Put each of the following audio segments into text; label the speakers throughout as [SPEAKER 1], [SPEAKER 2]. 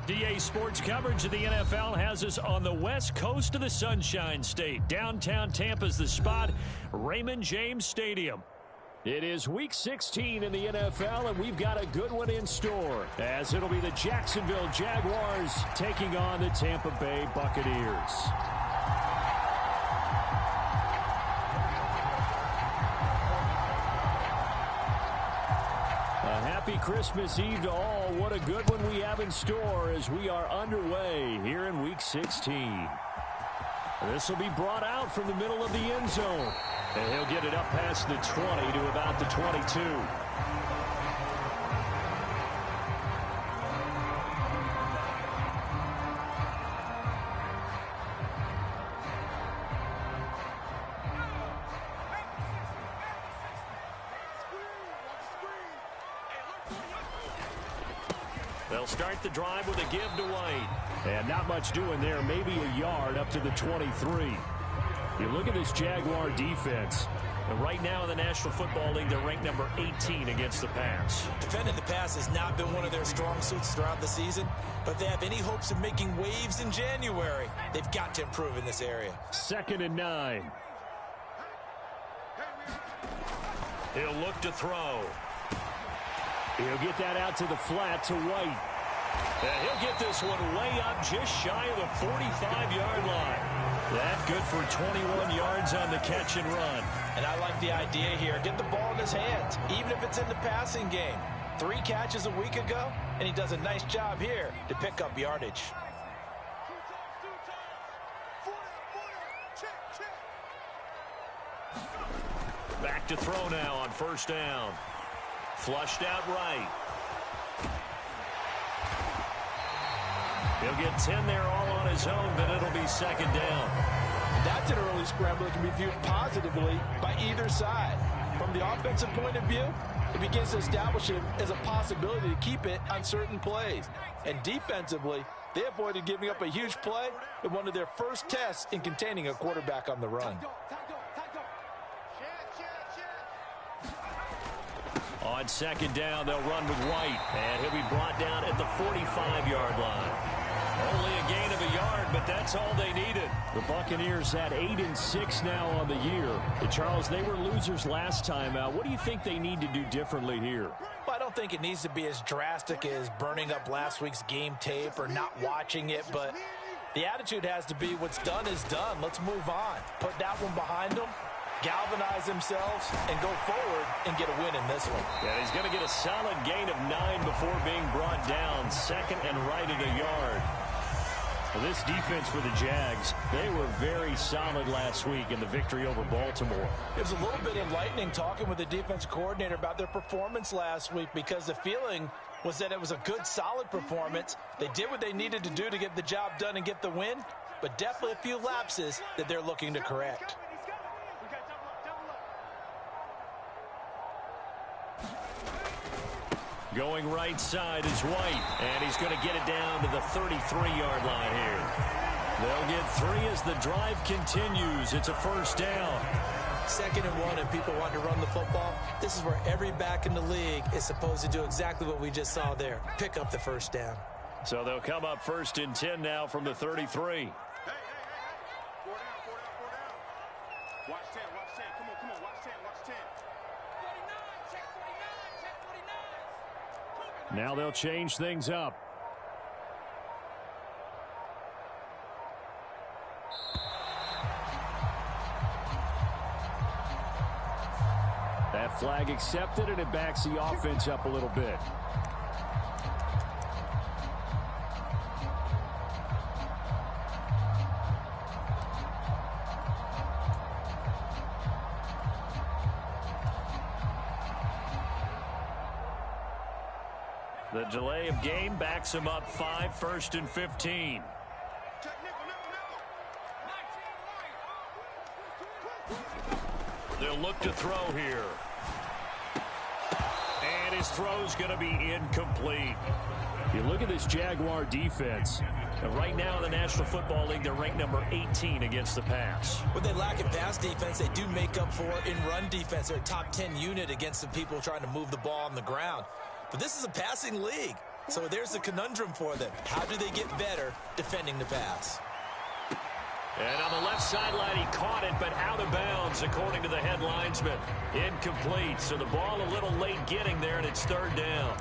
[SPEAKER 1] DA Sports coverage of the NFL has us on the west coast of the Sunshine State. Downtown Tampa's the spot, Raymond James Stadium. It is Week 16 in the NFL, and we've got a good one in store, as it'll be the Jacksonville Jaguars taking on the Tampa Bay Buccaneers. Happy Christmas Eve to all. What a good one we have in store as we are underway here in Week 16. This will be brought out from the middle of the end zone. And he'll get it up past the 20 to about the 22. They'll start the drive with a give to White. And not much doing there, maybe a yard up to the 23. You look at this Jaguar defense. And right now in the National Football League, they're ranked number 18 against the pass.
[SPEAKER 2] Defending the pass has not been one of their strong suits throughout the season. But if they have any hopes of making waves in January, they've got to improve in this area.
[SPEAKER 1] 2nd and 9. He'll look to throw. He'll get that out to the flat to White. And he'll get this one way up just shy of the 45-yard line. That good for 21 yards on the catch and run.
[SPEAKER 2] And I like the idea here. Get the ball in his hands, even if it's in the passing game. 3 catches a week ago, and he does a nice job here to pick up yardage.
[SPEAKER 1] Back to throw now on 1st down. Flushed out right. He'll get 10 there all on his own, but it'll be 2nd down.
[SPEAKER 2] That's an early scramble that can be viewed positively by either side. From the offensive point of view, it begins to establish him as a possibility to keep it on certain plays. And defensively, they avoided giving up a huge play in one of their first tests in containing a quarterback on the run.
[SPEAKER 1] On 2nd down, they'll run with White, and he'll be brought down at the 45-yard line. Only a gain of a yard, but that's all they needed. The Buccaneers had 8-6 now on the year. And Charles, they were losers last time out. What do you think they need to do differently here?
[SPEAKER 2] Well, I don't think it needs to be as drastic as burning up last week's game tape or not watching it, but the attitude has to be what's done is done. Let's move on. Put that one behind them. Galvanize themselves and go forward and get a win in this one.
[SPEAKER 1] Yeah, he's going to get a solid gain of 9 before being brought down. 2nd and right at a yard. Well, this defense for the Jags, they were very solid last week in the victory over Baltimore.
[SPEAKER 2] It was a little bit enlightening talking with the defense coordinator about their performance last week because the feeling was that it was a good, solid performance. They did what they needed to do to get the job done and get the win, but definitely a few lapses that they're looking to correct.
[SPEAKER 1] Going right side is White, and he's going to get it down to the 33-yard line here. They'll get 3 as the drive continues. It's a 1st down.
[SPEAKER 2] 2nd and 1, and people want to run the football. This is where every back in the league is supposed to do exactly what we just saw there. Pick up the 1st down.
[SPEAKER 1] So they'll come up 1st and 10 now from the 33.
[SPEAKER 3] Watch 10, watch 10. Come on, watch 10, watch 10. 49, check 49.
[SPEAKER 1] Now they'll change things up. That flag accepted, and it backs the offense up a little bit. The delay of game backs him up 5, 1st and 15. They'll look to throw here. And his throw's going to be incomplete. You look at this Jaguar defense. And right now in the National Football League, they're ranked number 18 against the pass.
[SPEAKER 2] When they lack in pass defense, they do make up for in run defense. They're a top 10 unit against the people trying to move the ball on the ground. But this is a passing league. So there's the conundrum for them. How do they get better defending the pass?
[SPEAKER 1] And on the left sideline, he caught it, but out of bounds, according to the head linesman. Incomplete, so the ball a little late getting there, and it's third down.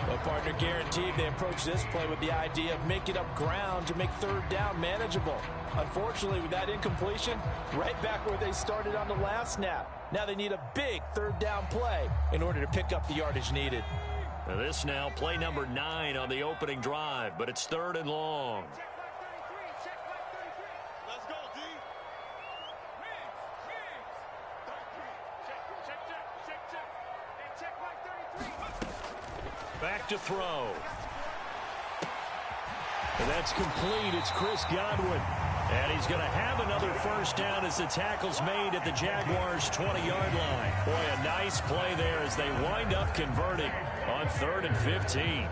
[SPEAKER 2] Well, partner, guaranteed they approach this play with the idea of making up ground to make third down manageable. Unfortunately, with that incompletion, right back where they started on the last snap. Now they need a big third down play in order to pick up the yardage needed.
[SPEAKER 1] Now this now play number 9 on the opening drive, but it's third and long.
[SPEAKER 3] Let's go, D.
[SPEAKER 1] Back to throw. And that's complete. It's Chris Godwin. And he's going to have another first down as the tackle's made at the Jaguars' 20-yard line. Boy, a nice play there as they wind up converting on 3rd and 15.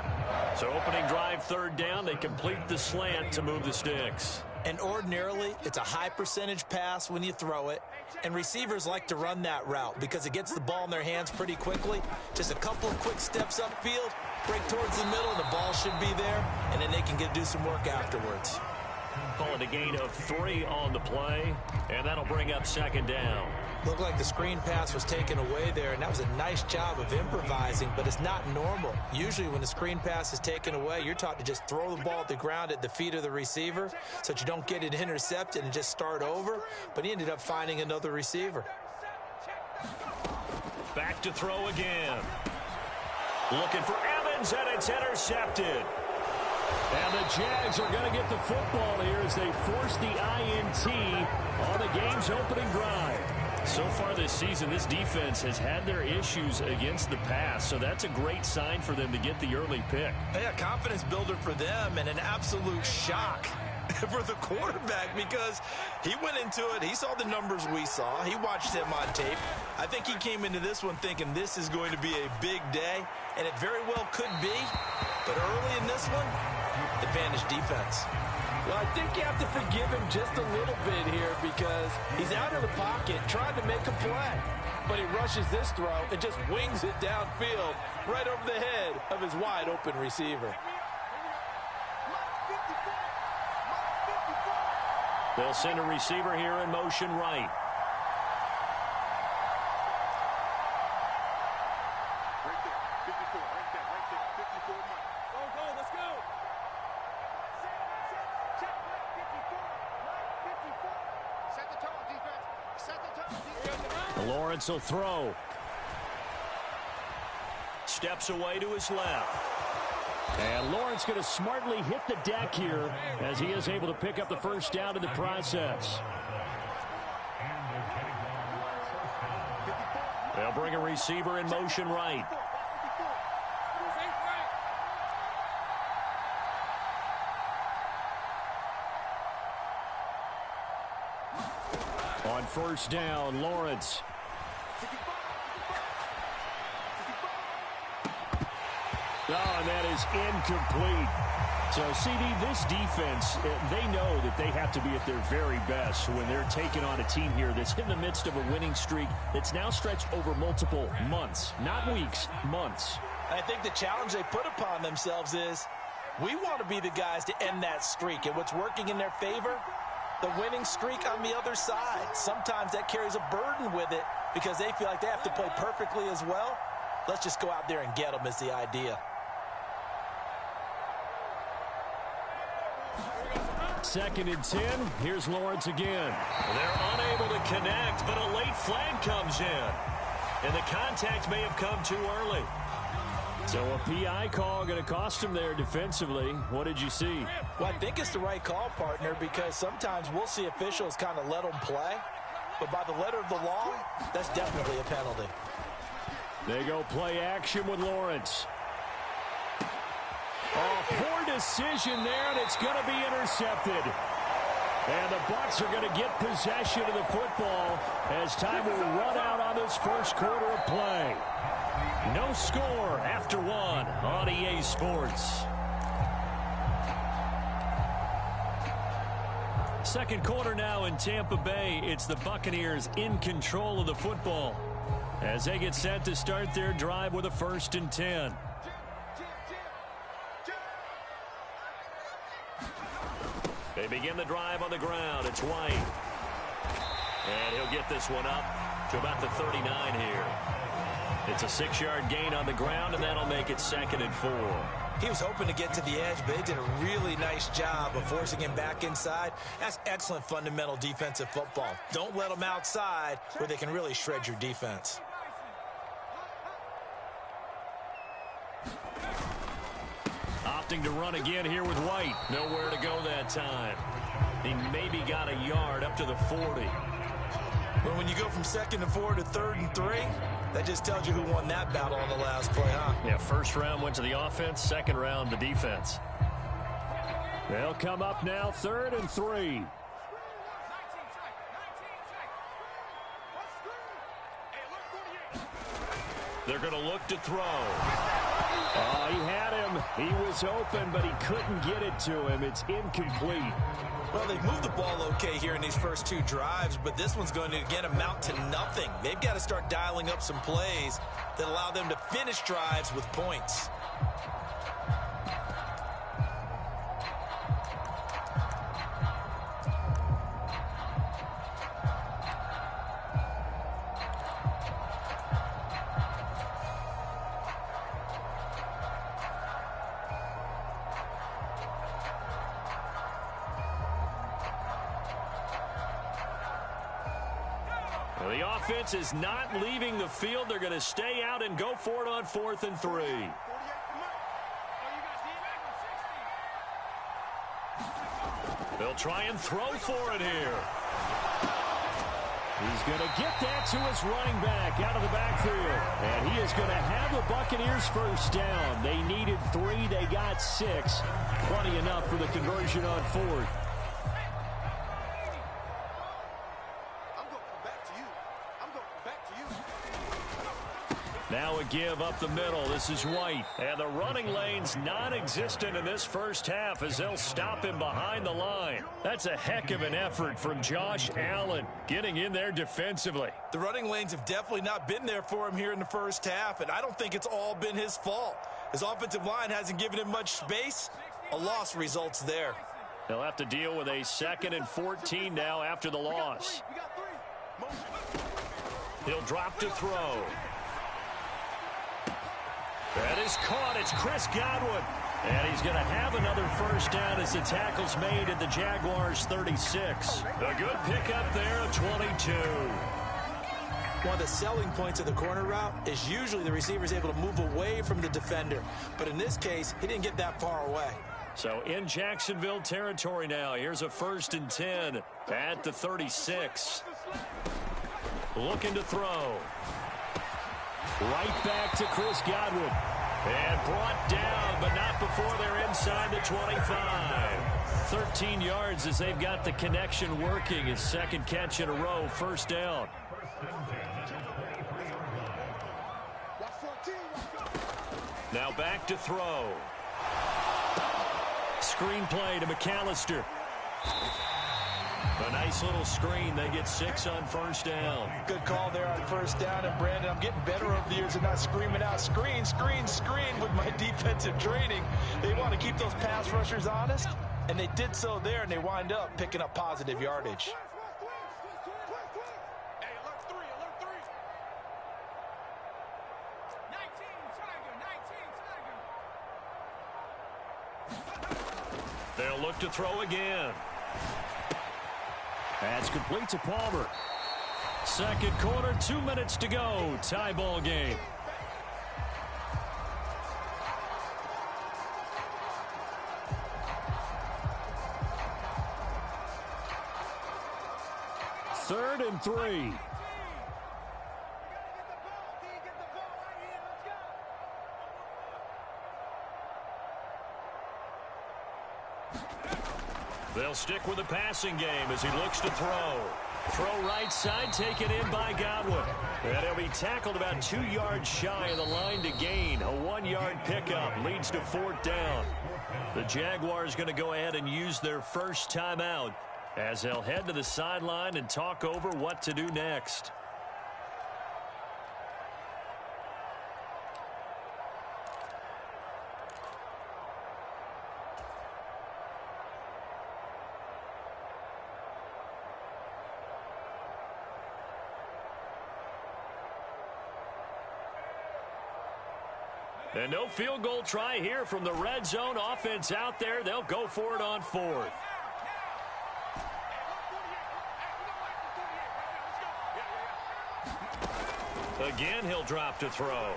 [SPEAKER 1] So opening drive, third down, they complete the slant to move the sticks.
[SPEAKER 2] And ordinarily, it's a high percentage pass when you throw it. And receivers like to run that route because it gets the ball in their hands pretty quickly. Just a couple of quick steps upfield, break towards the middle, and the ball should be there. And then they can do some work afterwards.
[SPEAKER 1] Calling a gain of 3 on the play, and that'll bring up second down.
[SPEAKER 2] Looked like the screen pass was taken away there, and that was a nice job of improvising, but it's not normal. Usually when the screen pass is taken away, you're taught to just throw the ball at the ground at the feet of the receiver so that you don't get it intercepted and just start over, but he ended up finding another receiver.
[SPEAKER 1] Back to throw again. Looking for Evans, and it's intercepted. And the Jags are going to get the football here as they force the INT on the game's opening drive. So far this season, this defense has had their issues against the pass, so that's a great sign for them to get the early pick.
[SPEAKER 2] Yeah, confidence builder for them and an absolute shock for the quarterback because he went into it. He saw the numbers we saw. He watched them on tape. I think he came into this one thinking this is going to be a big day, and it very well could be. But early in this one, advantage defense.
[SPEAKER 4] Well, I think you have to forgive him just a little bit here because he's out of the pocket trying to make a play. But he rushes this throw and just wings it downfield right over the head of his wide-open receiver.
[SPEAKER 1] They'll send a receiver here in motion right.
[SPEAKER 3] Right there, 54, right there, 54 Mike. Go, let's go. Set the tone, defense. Set the tone, defense.
[SPEAKER 1] Lawrence will throw. Steps away to his left. And Lawrence going to smartly hit the deck here as he is able to pick up the first down in the process. They'll bring a receiver in motion right. On first down, Lawrence. Oh, and that is incomplete. So, CD, this defense, they know that they have to be at their very best when they're taking on a team here that's in the midst of a winning streak that's now stretched over multiple months, not weeks, months.
[SPEAKER 2] I think the challenge they put upon themselves is we want to be the guys to end that streak. And what's working in their favor? The winning streak on the other side. Sometimes that carries a burden with it because they feel like they have to play perfectly as well. Let's just go out there and get them is the idea.
[SPEAKER 1] Second and 10. Here's Lawrence again. They're unable to connect, but a late flag comes in. And the contact may have come too early. So a PI call going to cost him there defensively. What did you see?
[SPEAKER 2] Well, I think it's the right call, partner, because sometimes we'll see officials kind of let them play. But by the letter of the law, that's definitely a penalty.
[SPEAKER 1] They go play action with Lawrence. Oh, poor decision there, and it's going to be intercepted. And the Bucs are going to get possession of the football as time will run out on this first quarter of play. No score after one on EA Sports. Second quarter now in Tampa Bay. It's the Buccaneers in control of the football as they get set to start their drive with a 1st and 10. They begin the drive on the ground. It's White. And he'll get this one up to about the 39 here. It's a 6-yard gain on the ground, and that'll make it 2nd and 4.
[SPEAKER 4] He was hoping to get to the edge, but they did a really nice job of forcing him back inside. That's excellent fundamental defensive football. Don't let them outside where they can really shred your defense.
[SPEAKER 1] Opting to run again here with White. Nowhere to go that time. He maybe got a yard up to the 40.
[SPEAKER 4] But when you go from 2nd and 4 to 3rd and 3, that just tells you who won that battle on the last play, huh?
[SPEAKER 1] Yeah, first round went to the offense, second round the defense. They'll come up now, 3rd and 3. They're going to look to throw. Oh, he had him. He was open, but he couldn't get it to him. It's incomplete.
[SPEAKER 4] Well, they've moved the ball okay here in these first 2 drives, but this one's going to, again, amount to nothing. They've got to start dialing up some plays that allow them to finish drives with points.
[SPEAKER 1] The offense is not leaving the field. They're going to stay out and go for it on 4th and 3. They'll try and throw for it here. He's going to get that to his running back out of the backfield. And he is going to have the Buccaneers first down. They needed 3. They got 6. Plenty enough for the conversion on 4th. Now a give up the middle. This is White. And the running lane's non-existent in this first half as they'll stop him behind the line. That's a heck of an effort from Josh Allen getting in there defensively.
[SPEAKER 4] The running lanes have definitely not been there for him here in the first half, and I don't think it's all been his fault. His offensive line hasn't given him much space. A loss results there.
[SPEAKER 1] They'll have to deal with a 2nd and 14 now after the loss. He'll drop to throw. That is caught. It's Chris Godwin. And he's going to have another first down as the tackle's made at the Jaguars' 36. A good pickup there of 22.
[SPEAKER 4] One of the selling points of the corner route is usually the receiver is able to move away from the defender. But in this case, he didn't get that far away.
[SPEAKER 1] So in Jacksonville territory now. Here's a 1st and 10 at the 36. Looking to throw. Right back to Chris Godwin. And brought down, but not before they're inside the 25. 13 yards as they've got the connection working. His 2nd catch in a row, first down. Now back to throw. Screen play to McAllister. A nice little screen. They get 6 on first down.
[SPEAKER 2] Good call there on first down. And, Brandon, I'm getting better over the years and not screaming out, screen, screen, screen with my defensive training. They want to keep those pass rushers honest, and they did so there, and they wind up picking up positive yardage.
[SPEAKER 1] They'll look to throw again. That's complete to Palmer. 2nd quarter, 2 minutes to go. Tie ball game. Third and 3. They'll stick with the passing game as he looks to throw. Throw right side, taken in by Godwin. And he'll be tackled about 2 yards shy of the line to gain. A 1-yard pickup leads to 4th down. The Jaguars going to go ahead and use their first timeout as they'll head to the sideline and talk over what to do next. And no field goal try here from the red zone. Offense out there. They'll go for it on 4th. Again, he'll drop to throw.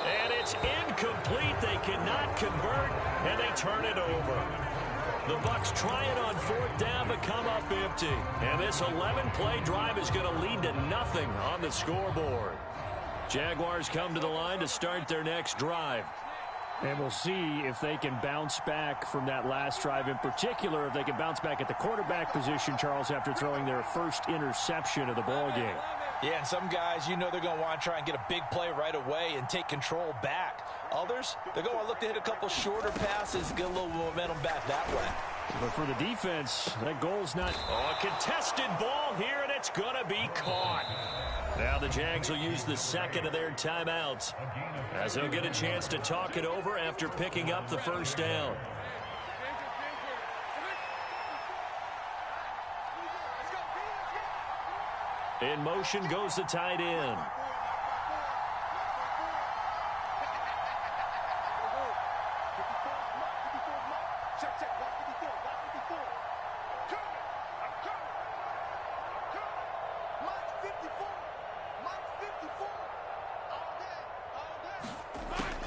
[SPEAKER 1] And it's incomplete. They cannot convert, and they turn it over. The Bucs try it on 4th down, but come up empty. And this 11-play drive is going to lead to nothing on the scoreboard. Jaguars come to the line to start their next drive.
[SPEAKER 5] And we'll see if they can bounce back from that last drive. In particular, if they can bounce back at the quarterback position, Charles, after throwing their first interception of the ball game.
[SPEAKER 4] Yeah, and some guys, you know they're going to want to try and get a big play right away and take control back. Others, they're going to look to hit a couple shorter passes, get a little momentum back that way.
[SPEAKER 5] But for the defense, that goal's not...
[SPEAKER 1] Oh, a contested ball here, and it's going to be caught. Now the Jags will use the second of their timeouts, as they'll get a chance to talk it over after picking up the first down. In motion goes the tight end.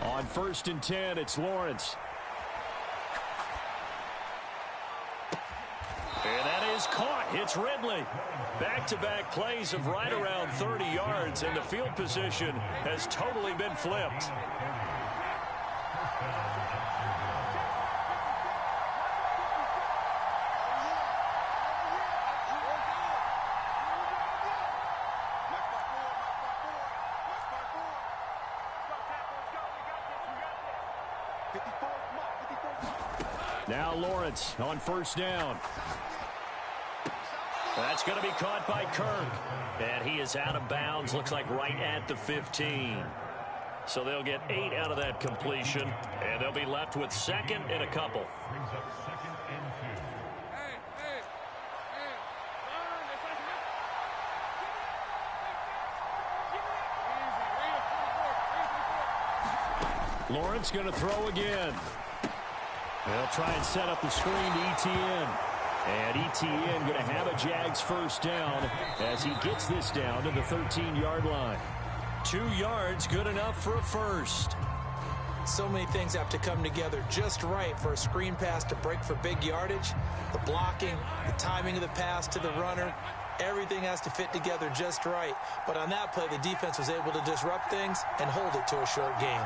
[SPEAKER 1] On 1st and 10, it's Lawrence. And that is caught. It's Ridley. Back-to-back plays of right around 30 yards, and the field position has totally been flipped. Now Lawrence on 1st down. That's going to be caught by Kirk. And he is out of bounds, looks like right at the 15. So they'll get 8 out of that completion, and they'll be left with 2nd and a couple. Lawrence going to throw again. They'll try and set up the screen to Etienne. And Etienne going to have a Jags first down as he gets this down to the 13-yard line. 2 yards, good enough for a first.
[SPEAKER 4] So many things have to come together just right for a screen pass to break for big yardage. The blocking, the timing of the pass to the runner, everything has to fit together just right. But on that play, the defense was able to disrupt things and hold it to a short gain.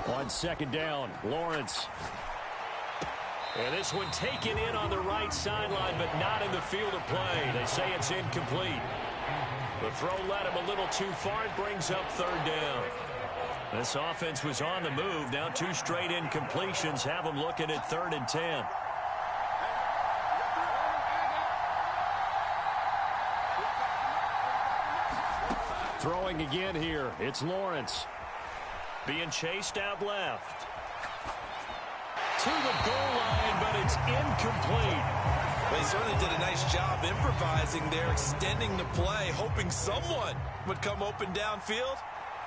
[SPEAKER 1] On 2nd down, Lawrence. And this one taken in on the right sideline, but not in the field of play. They say it's incomplete. The throw led him a little too far. It brings up 3rd down. This offense was on the move. Now 2 straight incompletions have them looking at 3rd and 10. Throwing again here. It's Lawrence. Being chased out left. To the goal line, but it's incomplete.
[SPEAKER 4] They certainly did a nice job improvising there, extending the play, hoping someone would come open downfield,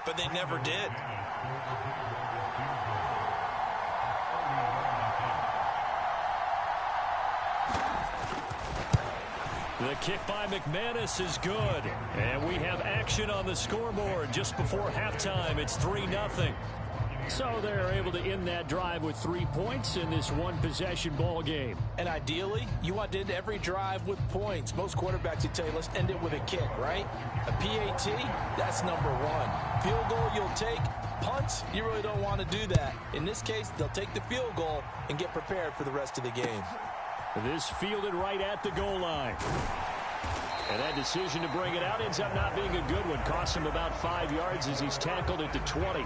[SPEAKER 4] but they never did.
[SPEAKER 1] The kick by McManus is good. And we have action on the scoreboard just before halftime. It's 3-0.
[SPEAKER 5] So they're able to end that drive with 3 points in this one-possession ball game.
[SPEAKER 4] And ideally, you want to end every drive with points. Most quarterbacks would tell you, let's end it with a kick, right? A PAT, that's number 1. Field goal you'll take. Punts, you really don't want to do that. In this case, they'll take the field goal and get prepared for the rest of the game.
[SPEAKER 5] This fielded right at the goal line.
[SPEAKER 1] And that decision to bring it out ends up not being a good one. Costs him about 5 yards as he's tackled at the 20.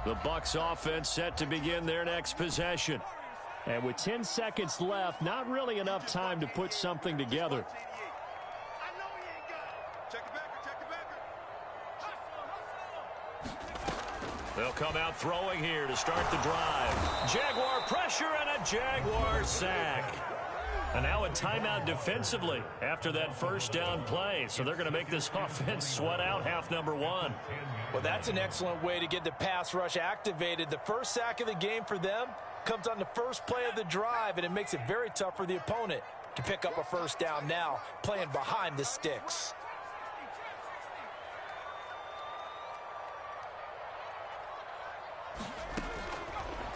[SPEAKER 1] The Bucs offense set to begin their next possession.
[SPEAKER 5] And with 10 seconds left, not really enough time to put something together.
[SPEAKER 1] They'll come out throwing here to start the drive. Jaguar pressure and a Jaguar sack. And now a timeout defensively after that first down play. So they're going to make this offense sweat out half number one.
[SPEAKER 4] Well, that's an excellent way to get the pass rush activated. The first sack of the game for them comes on the first play of the drive, and it makes it very tough for the opponent to pick up a first down now, playing behind the sticks.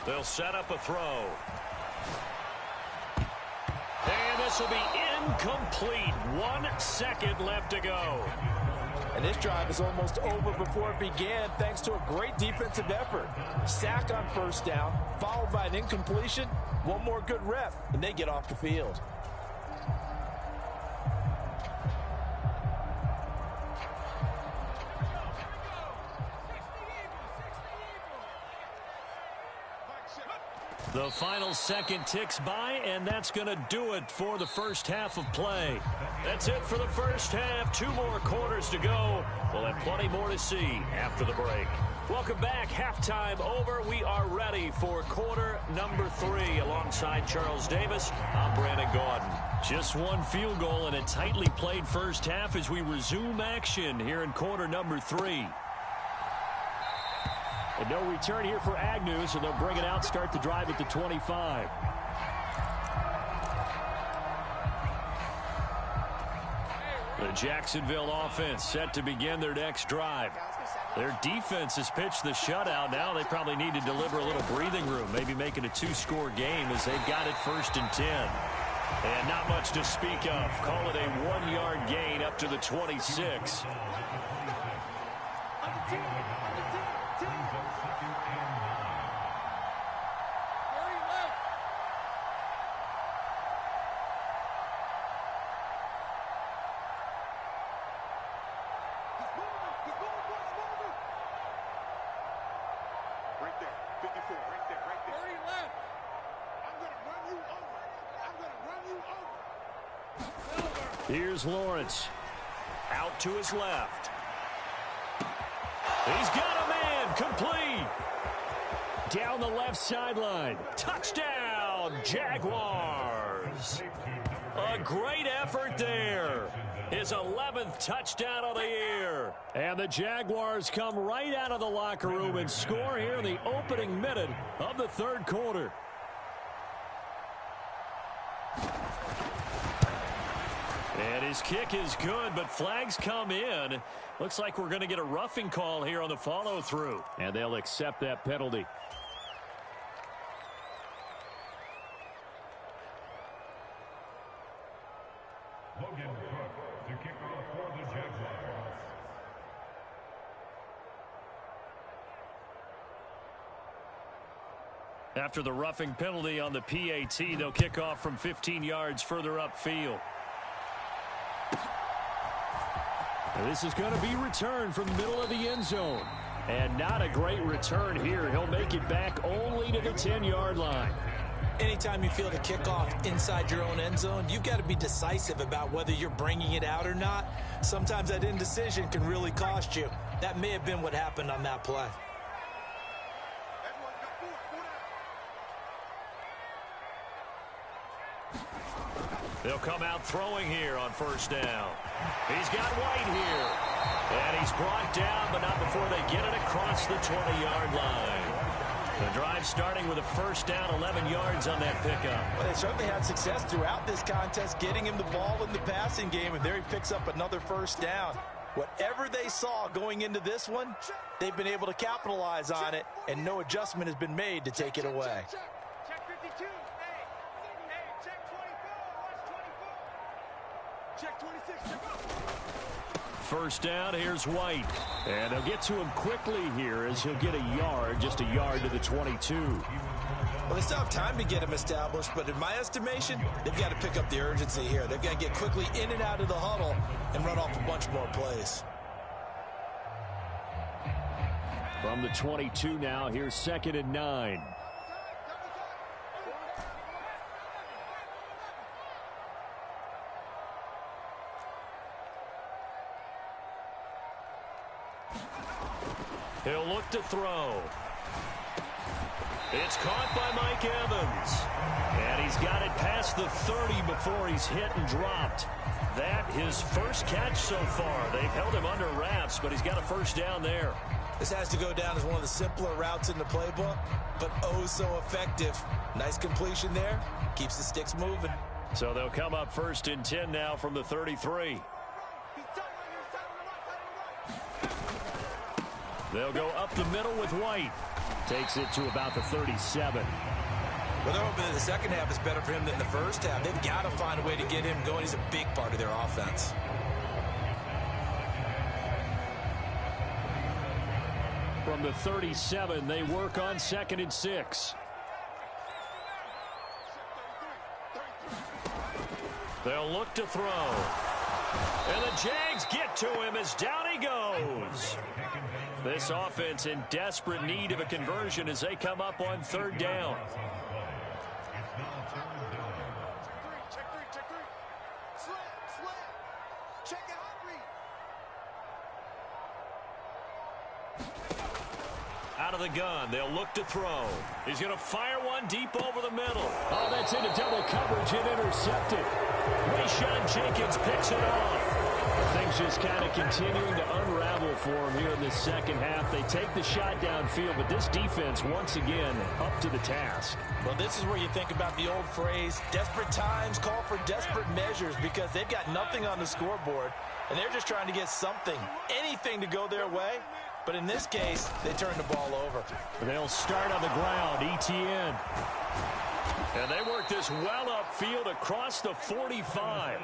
[SPEAKER 1] They'll set up a throw. And this will be incomplete. 1 second left to go.
[SPEAKER 4] And this drive is almost over before it began thanks to a great defensive effort. Sack on first down, followed by an incompletion. One more good rep, and they get off the field.
[SPEAKER 1] The final second ticks by, and that's going to do it for the first half of play. That's it for the first half. 2 more quarters to go. We'll have plenty more to see after the break. Welcome back. Halftime over. We are ready for quarter number 3. Alongside Charles Davis, I'm Brandon Gaudin. Just one field goal in a tightly played first half as we resume action here in quarter number 3.
[SPEAKER 5] And no return here for Agnew, so they'll bring it out, start the drive at the 25.
[SPEAKER 1] The Jacksonville offense set to begin their next drive. Their defense has pitched the shutout. Now they probably need to deliver a little breathing room, maybe make it a 2-score game as they've got it 1st and 10. And not much to speak of. Call it a 1-yard gain up to the 26. Here's Lawrence. Out to his left. He's got a man. Complete.
[SPEAKER 5] Down the left sideline.
[SPEAKER 1] Touchdown, Jaguars. A great effort there. His 11th touchdown of the year.
[SPEAKER 5] And the Jaguars come right out of the locker room and score here in the opening minute of the 3rd quarter.
[SPEAKER 1] And his kick is good, but flags come in. Looks like we're going to get a roughing call here on the follow-through.
[SPEAKER 5] And they'll accept that penalty.
[SPEAKER 6] Logan Cook to kick off for the Jaguars.
[SPEAKER 1] After the roughing penalty on the PAT, they'll kick off from 15 yards further upfield.
[SPEAKER 5] And this is going to be returned from the middle of the end zone. And not a great return here. He'll make it back only to the 10-yard line.
[SPEAKER 4] Anytime you feel the kickoff inside your own end zone, you've got to be decisive about whether you're bringing it out or not. Sometimes that indecision can really cost you. That may have been what happened on that play.
[SPEAKER 1] They'll come out throwing here on first down. He's got White here. And he's brought down, but not before they get it across the 20-yard line. The drive starting with a first down, 11 yards on that pickup.
[SPEAKER 4] Well, they certainly had success throughout this contest, getting him the ball in the passing game, and there he picks up another first down. Whatever they saw going into this one, they've been able to capitalize on it, and no adjustment has been made to take it away.
[SPEAKER 3] Check 52. Hey, check 24. Watch 24. Check 26. Check up.
[SPEAKER 1] First down, here's White.
[SPEAKER 5] And they'll get to him quickly here as he'll get a yard, just a yard to the 22.
[SPEAKER 4] Well, they still have time to get him established, but in my estimation, they've got to pick up the urgency here. They've got to get quickly in and out of the huddle and run off a bunch more plays.
[SPEAKER 5] From the 22 now, here's 2nd and 9.
[SPEAKER 1] He'll look to throw. It's caught by Mike Evans. And he's got it past the 30 before he's hit and dropped. That his first catch so far. They've held him under wraps, but he's got a first down there.
[SPEAKER 4] This has to go down as one of the simpler routes in the playbook, but oh so effective. Nice completion there. Keeps the sticks moving.
[SPEAKER 1] So they'll come up 1st and 10 now from the 33. They'll go up the middle with White.
[SPEAKER 5] Takes it to about the 37.
[SPEAKER 4] Well, they're hoping that the second half is better for him than the first half. They've got to find a way to get him going. He's a big part of their offense.
[SPEAKER 5] From the 37, they work on 2nd and 6.
[SPEAKER 1] They'll look to throw. And the Jags get to him as down he goes. This offense in desperate need of a conversion as they come up on 3rd down. Out of the gun, they'll look to throw. He's going to fire one deep over the middle.
[SPEAKER 5] Oh, that's into double coverage and intercepted.
[SPEAKER 1] Rayshawn Jenkins picks it off.
[SPEAKER 5] Things just kind of continuing to unravel for him here in the second half. They take the shot downfield, but this defense, once again, up to the task.
[SPEAKER 4] Well, this is where you think about the old phrase, desperate times call for desperate measures, because they've got nothing on the scoreboard, and they're just trying to get something, anything to go their way. But in this case, they turn the ball over.
[SPEAKER 5] They'll start on the ground, ETN.
[SPEAKER 1] And they work this well upfield across the 45.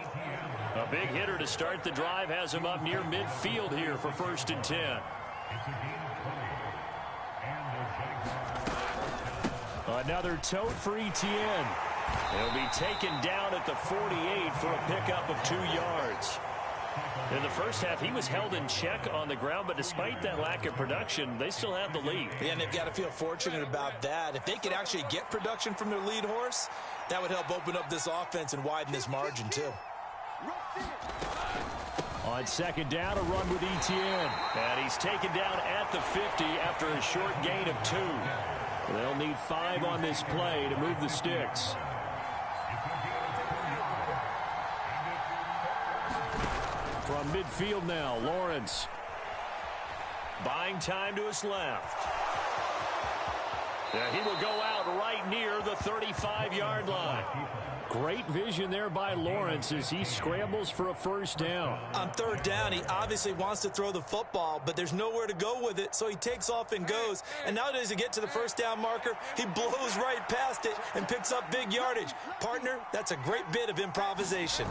[SPEAKER 1] A big hitter to start the drive has him up near midfield here for 1st and 10.
[SPEAKER 5] Another tote for ETN.
[SPEAKER 1] He'll be taken down at the 48 for a pickup of 2 yards. In the first half, he was held in check on the ground, but despite that lack of production, they still have the lead.
[SPEAKER 4] Yeah, and they've got to feel fortunate about that. If they could actually get production from their lead horse, that would help open up this offense and widen this margin, too.
[SPEAKER 5] On 2nd down, a run with ETN.
[SPEAKER 1] And he's taken down at the 50 after a short gain of 2.
[SPEAKER 5] They'll need 5 on this play to move the sticks. From midfield now, Lawrence.
[SPEAKER 1] Buying time to his left. Yeah, he will go out right near the 35-yard line.
[SPEAKER 5] Great vision there by Lawrence as he scrambles for a first down.
[SPEAKER 4] On 3rd down, he obviously wants to throw the football, but there's nowhere to go with it, so he takes off and goes. And nowadays, to get to the first down marker, he blows right past it and picks up big yardage. Partner, that's a great bit of improvisation.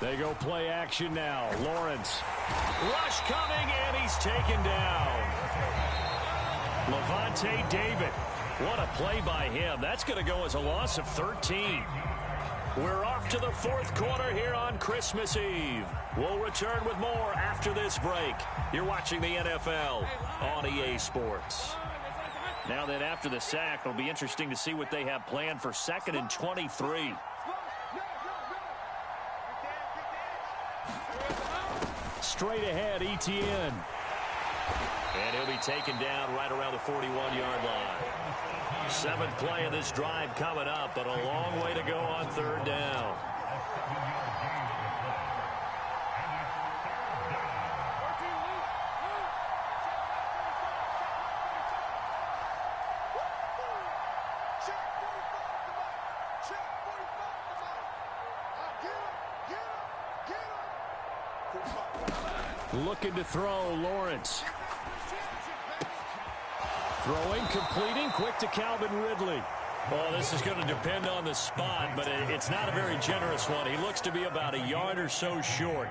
[SPEAKER 5] They go play action now. Lawrence.
[SPEAKER 1] Rush coming, and he's taken down. Levante David. What a play by him. That's going to go as a loss of 13. We're off to the 4th quarter here on Christmas Eve. We'll return with more after this break. You're watching the NFL on EA Sports. Now then, after the sack, it'll be interesting to see what they have planned for 2nd and 23.
[SPEAKER 5] Straight ahead, ETN.
[SPEAKER 1] And he'll be taken down right around the 41-yard line. 7th play of this drive coming up, but a long way to go on 3rd down.
[SPEAKER 5] Looking to throw, Lawrence. Throwing, completing, quick to Calvin Ridley.
[SPEAKER 1] Well, this is going to depend on the spot, but it's not a very generous one. He looks to be about a yard or so short.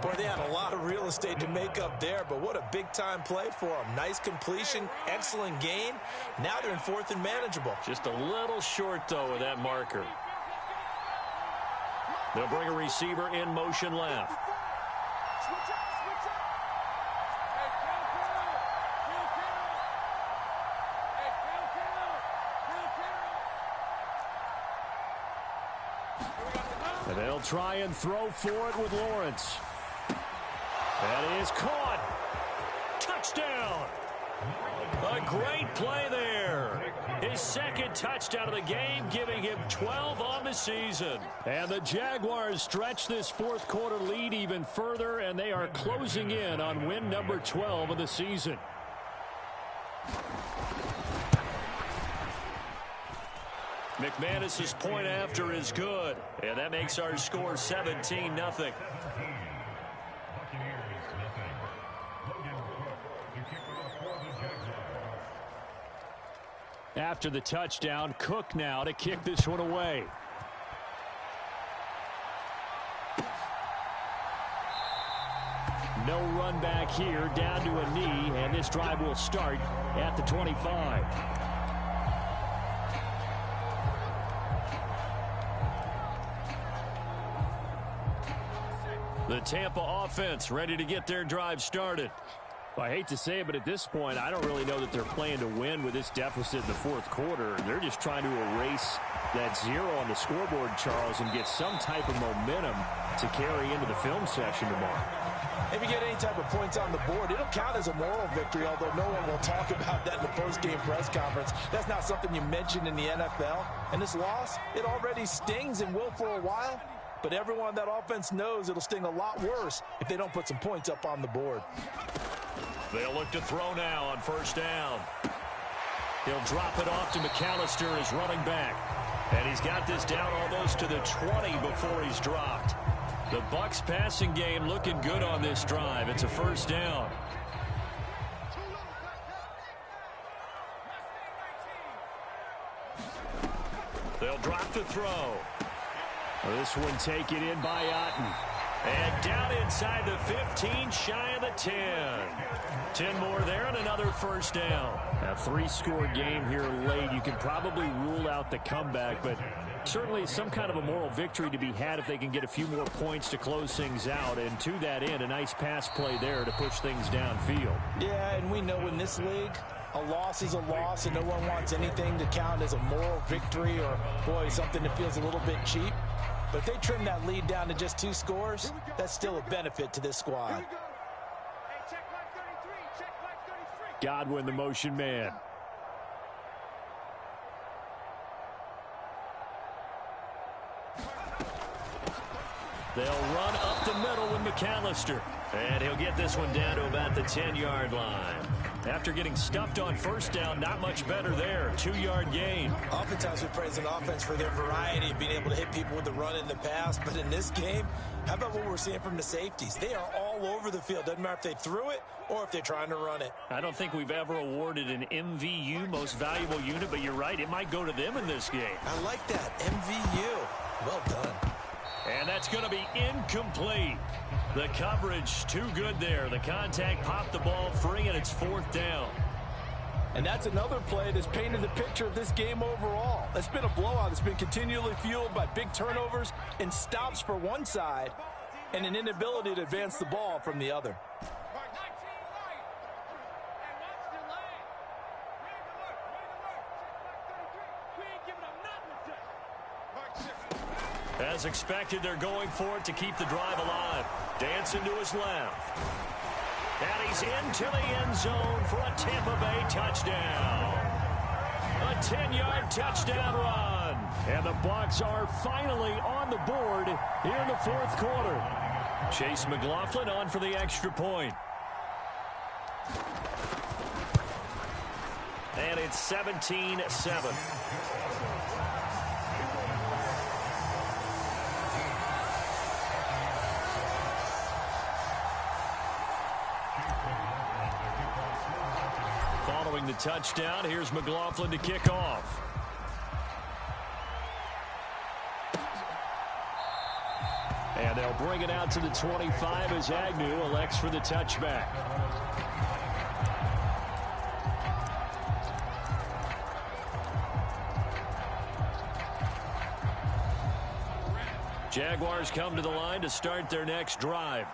[SPEAKER 4] Boy, they had a lot of real estate to make up there, but what a big-time play for them. Nice completion, excellent gain. Now they're in 4th and manageable.
[SPEAKER 1] Just a little short, though, with that marker. They'll bring a receiver in motion left.
[SPEAKER 5] They'll try and throw for it with Lawrence. That is caught. Touchdown. A great play there. His second touchdown of the game, giving him 12 on the season. And the Jaguars stretch this fourth quarter lead even further, and they are closing in on win number 12 of the season. McManus's point after is good, and that makes our score 17-0. After the touchdown, Cook now to kick this one away. No run back here, down to a knee, and this drive will start at the 25. The Tampa offense ready to get their drive started. Well, I hate to say it, but at this point, I don't really know that they're playing to win with this deficit in the fourth quarter. They're just trying to erase that zero on the scoreboard, Charles, and get some type of momentum to carry into the film session tomorrow.
[SPEAKER 4] If you get any type of points on the board, it'll count as a moral victory, although no one will talk about that in the post-game press conference. That's not something you mentioned in the NFL. And this loss, it already stings and will for a while. But everyone on that offense knows it'll sting a lot worse if they don't put some points up on the board.
[SPEAKER 1] They'll look to throw now on first down. He'll drop it off to McAllister as running back. And he's got this down almost to the 20 before he's dropped. The Bucs passing game looking good on this drive. It's a first down. They'll drop the throw. This one taken in by Otten. And down inside the 15, shy of the 10. 10 more there and another first down. A three-score game here late. You can probably rule out the comeback, but certainly some kind of a moral victory to be had if they can get a few more points to close things out. And to that end, a nice pass play there to push things downfield.
[SPEAKER 4] Yeah, and we know in this league, a loss is a loss, and no one wants anything to count as a moral victory or, boy, something that feels a little bit cheap. But if they trim that lead down to just 2 scores, that's still a benefit to this squad.
[SPEAKER 5] Godwin, the motion man. They'll run up the middle with McAllister. And he'll get this one down to about the 10-yard line. After getting stuffed on first down, not much better there. 2-yard gain.
[SPEAKER 4] Oftentimes we praise an offense for their variety of being able to hit people with the run in the pass. But in this game, how about what we're seeing from the safeties? They are all over the field. Doesn't matter if they threw it or if they're trying to run it.
[SPEAKER 5] I don't think we've ever awarded an MVU, most valuable unit, but you're right. It might go to them in this game.
[SPEAKER 4] I like that. MVU. Well done.
[SPEAKER 1] And that's going to be incomplete. The coverage too good there. The contact popped the ball free, and it's fourth down.
[SPEAKER 4] And that's another play that's painted the picture of this game overall. It's been a blowout. It's been continually fueled by big turnovers and stops for one side and an inability to advance the ball from the other.
[SPEAKER 1] As expected, they're going for it to keep the drive alive. Dancing to his left. And he's into the end zone for a Tampa Bay touchdown. A 10-yard touchdown run. And the Bucs are finally on the board here in the fourth quarter. Chase McLaughlin on for the extra point. And it's 17-7. Following the touchdown, here's McLaughlin to kick off. And they'll bring it out to the 25 as Agnew elects for the touchback. Jaguars come to the line to start their next drive.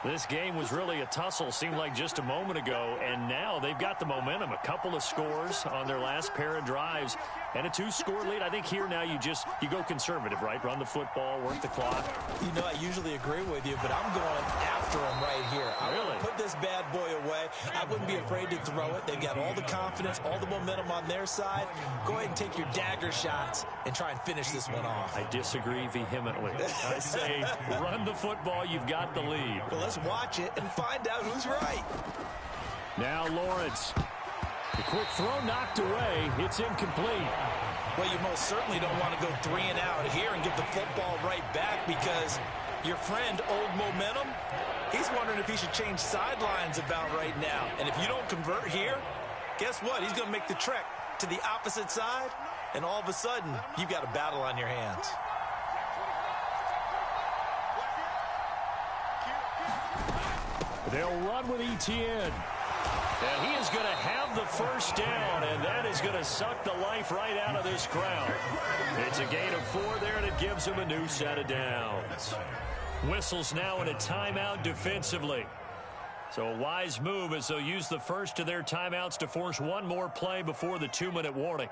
[SPEAKER 1] This game was really a tussle, seemed like just a moment ago, and now they've got the momentum. A couple of scores on their last pair of drives and a 2-score lead. I think here now you go conservative, right? Run the football, work the clock.
[SPEAKER 4] You know, I usually agree with you, but I'm going after him right here. I want to put this bad boy away. I wouldn't be afraid to throw it. They've got all the confidence, all the momentum on their side. Go ahead and take your dagger shots and try and finish this one off.
[SPEAKER 1] I disagree vehemently. I say run the football. You've got the lead.
[SPEAKER 4] Well, let's watch it and find out who's right.
[SPEAKER 1] Now Lawrence. The quick throw knocked away. It's incomplete.
[SPEAKER 4] Well, you most certainly don't want to go 3 and out here and get the football right back because your friend, Old Momentum, he's wondering if he should change sidelines about right now. And if you don't convert here, guess what? He's going to make the trek to the opposite side, and all of a sudden, you've got a battle on your hands.
[SPEAKER 1] They'll run with Etienne. And he is going to have the first down, and that is going to suck the life right out of this crowd. It's a gain of 4 there, and it gives him a new set of downs. Whistles now in a timeout defensively. So a wise move as they'll use the first of their timeouts to force one more play before the 2-minute warning.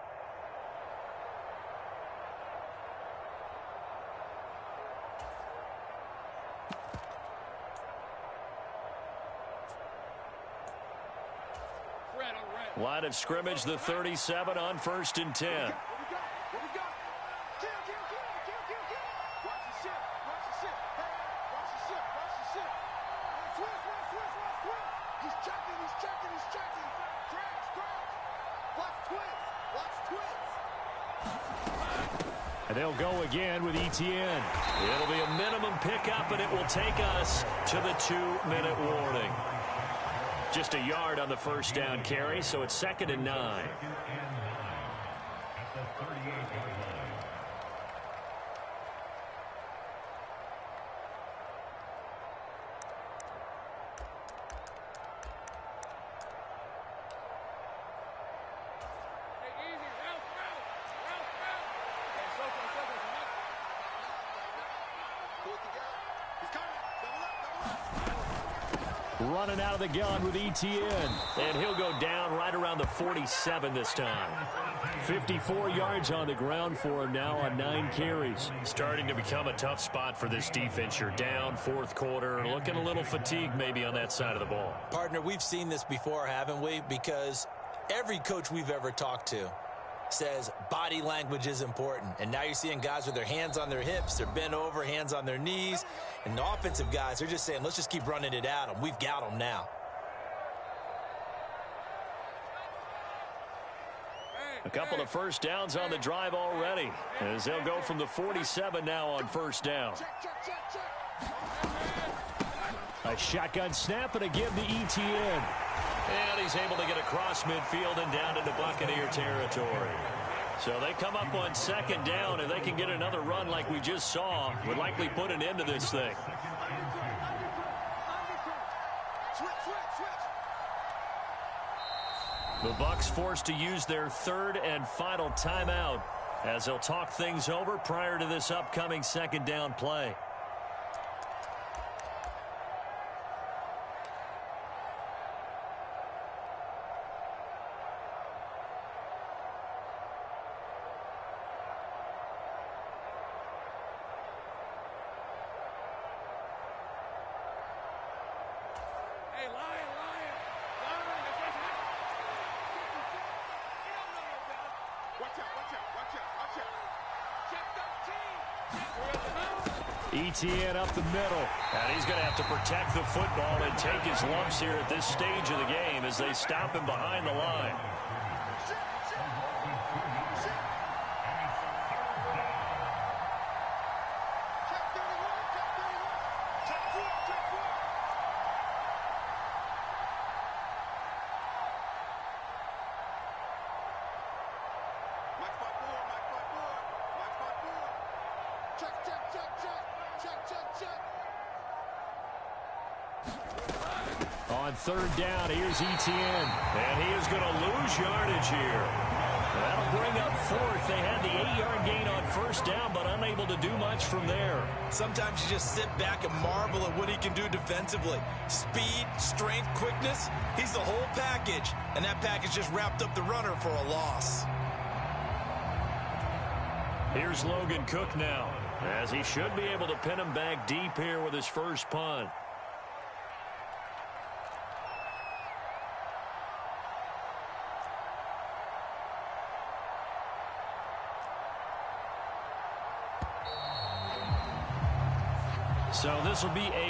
[SPEAKER 1] Line of scrimmage, the 37 on 1st and 10. And they'll go again with Etienne. It'll be a minimum pickup, and it will take us to the 2-minute warning. Just a yard on the first down carry, so it's 2nd and 9. Running out of the gun with Etienne. And he'll go down right around the 47 this time. 54 yards on the ground for him now on 9 carries. Starting to become a tough spot for this defense. You're down 4th quarter. Looking a little fatigued maybe on that side of the ball.
[SPEAKER 4] Partner, we've seen this before, haven't we? Because every coach we've ever talked to says body language is important. And now you're seeing guys with their hands on their hips, they're bent over, hands on their knees. And the offensive guys, they're just saying, let's just keep running it at them. We've got them now.
[SPEAKER 1] A couple of first downs on the drive already, as they'll go from the 47 now on 1st down. A shotgun snap and a give to Etienne. And he's able to get across midfield and down into Buccaneer territory. So they come up on 2nd down, and they can get another run like we just saw. Would likely put an end to this thing. The Bucs forced to use their 3rd and final timeout as they'll talk things over prior to this upcoming 2nd down play. Etienne up the middle. And he's going to have to protect the football and take his lumps here at this stage of the game as they stop him behind the line. On 3rd down, here's Etienne. And he is going to lose yardage here. That'll bring up fourth. They had the 8-yard gain on first down, but unable to do much from there.
[SPEAKER 4] Sometimes you just sit back and marvel at what he can do defensively. Speed, strength, quickness, he's the whole package. And that package just wrapped up the runner for a loss.
[SPEAKER 1] Here's Logan Cook now, as he should be able to pin him back deep here with his first punt. So this will be a